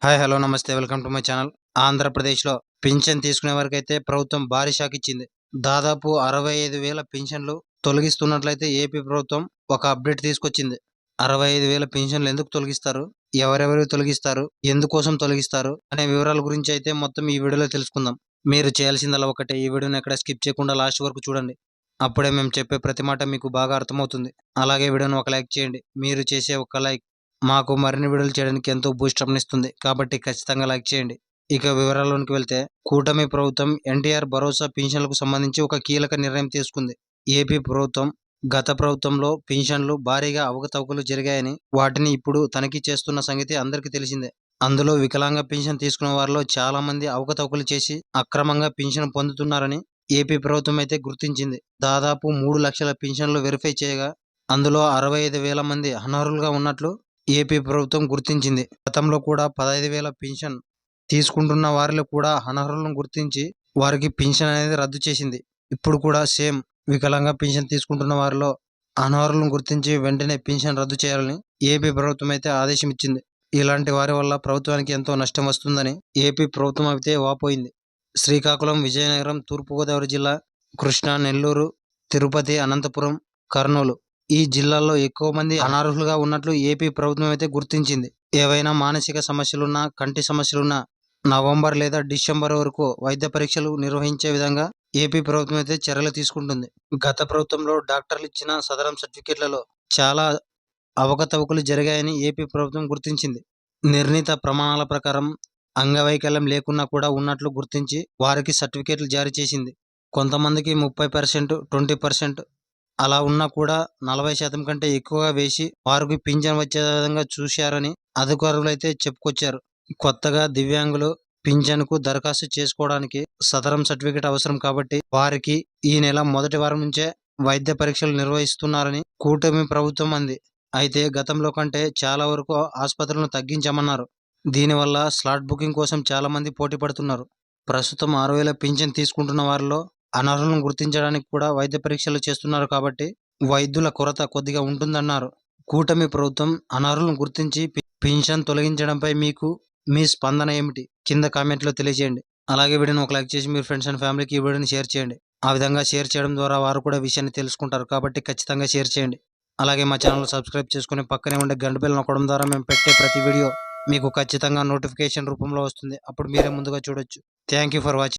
Hi hello నమస్తే welcome to my channel. ఆంధ్రప్రదేశ్లో pension తీసుకునే వారికైతే ప్రభుత్వం భారీ షాక్ ఇచ్చింది. దాదాపు 65,000 పింఛన్లు తొలగిస్తున్నట్లయితే ఏపీ ప్రభుత్వం ఒక అప్డేట్ తీసుకొచ్చింది. 65,000 పింఛన్లు ఎందుకు తొలగిస్తారు, ఎవరెవరు తొలగిస్తారు, ఎందుకోసం తొలగిస్తారు అనే వివరాల గురించి అయితే మొత్తం ఈ వీడియోలో తెలుసుకుందాం. మీరు చేయాల్సిందల్లా ఒకటే, ఈ వీడియోని ఎక్కడ స్కిప్ చేయకుండా లాస్ట్ వరకు చూడండి. అప్పుడే మేము చెప్పే ప్రతి మాట మీకు బాగా అర్థమవుతుంది. అలాగే వీడియోని ఒక లైక్ చేయండి. మీరు చేసే ఒక లైక్ మాకు మరిన్ని వీడియోలు చేయడానికి ఎంతో బూస్టప్నిస్తుంది. కాబట్టి ఖచ్చితంగా లైక్ చేయండి. ఇక వివరాల్లోనికి వెళ్తే, కూటమి ప్రభుత్వం ఎన్టీఆర్ భరోసా పింఛన్లకు సంబంధించి ఒక కీలక నిర్ణయం తీసుకుంది. ఏపీ ప్రభుత్వం గత ప్రభుత్వంలో పింఛన్లు భారీగా అవకతవకలు జరిగాయని, వాటిని ఇప్పుడు తనిఖీ చేస్తున్న సంగతి అందరికీ తెలిసిందే. అందులో వికలాంగ పింఛన్ తీసుకున్న వారిలో చాలా మంది అవకతవకలు చేసి అక్రమంగా పింఛన్ పొందుతున్నారని ఏపీ ప్రభుత్వం అయితే గుర్తించింది. దాదాపు 3 లక్షల పింఛన్లు వెరిఫై చేయగా అందులో 65,000 మంది అనర్హులుగా ఉన్నట్లు ఏపీ ప్రభుత్వం గుర్తించింది. గతంలో కూడా 15,000 పింఛన్ తీసుకుంటున్న వారిలో కూడా అనర్హులను గుర్తించి వారికి పింఛన్ అనేది రద్దు చేసింది. ఇప్పుడు కూడా సేమ్ వికలాంగ పింఛన్ తీసుకుంటున్న వారిలో అనర్హులను గుర్తించి వెంటనే పింఛన్ రద్దు చేయాలని ఏపీ ప్రభుత్వం అయితే ఆదేశం ఇచ్చింది. ఇలాంటి వారి వల్ల ప్రభుత్వానికి ఎంతో నష్టం వస్తుందని ఏపీ ప్రభుత్వం అయితే వాపోయింది. శ్రీకాకుళం, విజయనగరం, తూర్పుగోదావరి జిల్లా, కృష్ణా, నెల్లూరు, తిరుపతి, అనంతపురం, కర్నూలు ఈ జిల్లాల్లో ఎక్కువ మంది అనర్హులుగా ఉన్నట్లు ఏపీ ప్రభుత్వం అయితే గుర్తించింది. ఏవైనా మానసిక సమస్యలున్నా, కంటి సమస్యలున్నా నవంబర్ లేదా డిసెంబర్ వరకు వైద్య పరీక్షలు నిర్వహించే విధంగా ఏపీ ప్రభుత్వం అయితే చర్యలు తీసుకుంటుంది. గత ప్రభుత్వంలో డాక్టర్లు ఇచ్చిన సదరం సర్టిఫికెట్లలో చాలా అవకతవకలు జరిగాయని ఏపీ ప్రభుత్వం గుర్తించింది. నిర్ణీత ప్రమాణాల ప్రకారం అంగవైకల్యం లేకున్నా కూడా ఉన్నట్లు గుర్తించి వారికి సర్టిఫికెట్లు జారీ చేసింది. కొంతమందికి 30%, 20% అలా ఉన్నా కూడా 40% కంటే ఎక్కువగా వేసి వారికి పింఛన్ వచ్చే విధంగా చూశారని అధికారులైతే చెప్పుకొచ్చారు. కొత్తగా దివ్యాంగులు పింఛన్కు దరఖాస్తు చేసుకోవడానికి సదరం సర్టిఫికెట్ అవసరం కాబట్టి వారికి ఈ నెల మొదటి వారం నుంచే వైద్య పరీక్షలు నిర్వహిస్తున్నారని కూటమి ప్రభుత్వం అంది. అయితే గతంలో కంటే చాలా వరకు ఆసుపత్రులను తగ్గించామన్నారు. దీనివల్ల స్లాట్ బుకింగ్ కోసం చాలా మంది పోటీ పడుతున్నారు. ప్రస్తుతం 6,000 పింఛన్ తీసుకుంటున్న వారిలో అనర్హులను గుర్తించడానికి కూడా వైద్య పరీక్షలు చేస్తున్నారు కాబట్టి వైద్యుల కొరత కొద్దిగా ఉంటుందన్నారు. కూటమి ప్రభుత్వం అనర్హులను గుర్తించి పింఛన్ తొలగించడంపై మీ స్పందన ఏమిటి? కింద కామెంట్లో తెలియజేయండి. అలాగే వీడియోని ఒక లైక్ చేసి మీ ఫ్రెండ్స్ అండ్ ఫ్యామిలీకి ఈ వీడియోని షేర్ చేయండి. ఆ విధంగా షేర్ చేయడం ద్వారా వారు కూడా విషయాన్ని తెలుసుకుంటారు. కాబట్టి ఖచ్చితంగా షేర్ చేయండి. అలాగే మా ఛానల్ సబ్స్క్రైబ్ చేసుకుని పక్కనే ఉండే గంట బెల్ నొక్కడం ద్వారా మేము పెట్టే ప్రతి వీడియో మీకు ఖచ్చితంగా నోటిఫికేషన్ రూపంలో వస్తుంది. అప్పుడు మీరే ముందుగా చూడొచ్చు. Thank you for watching.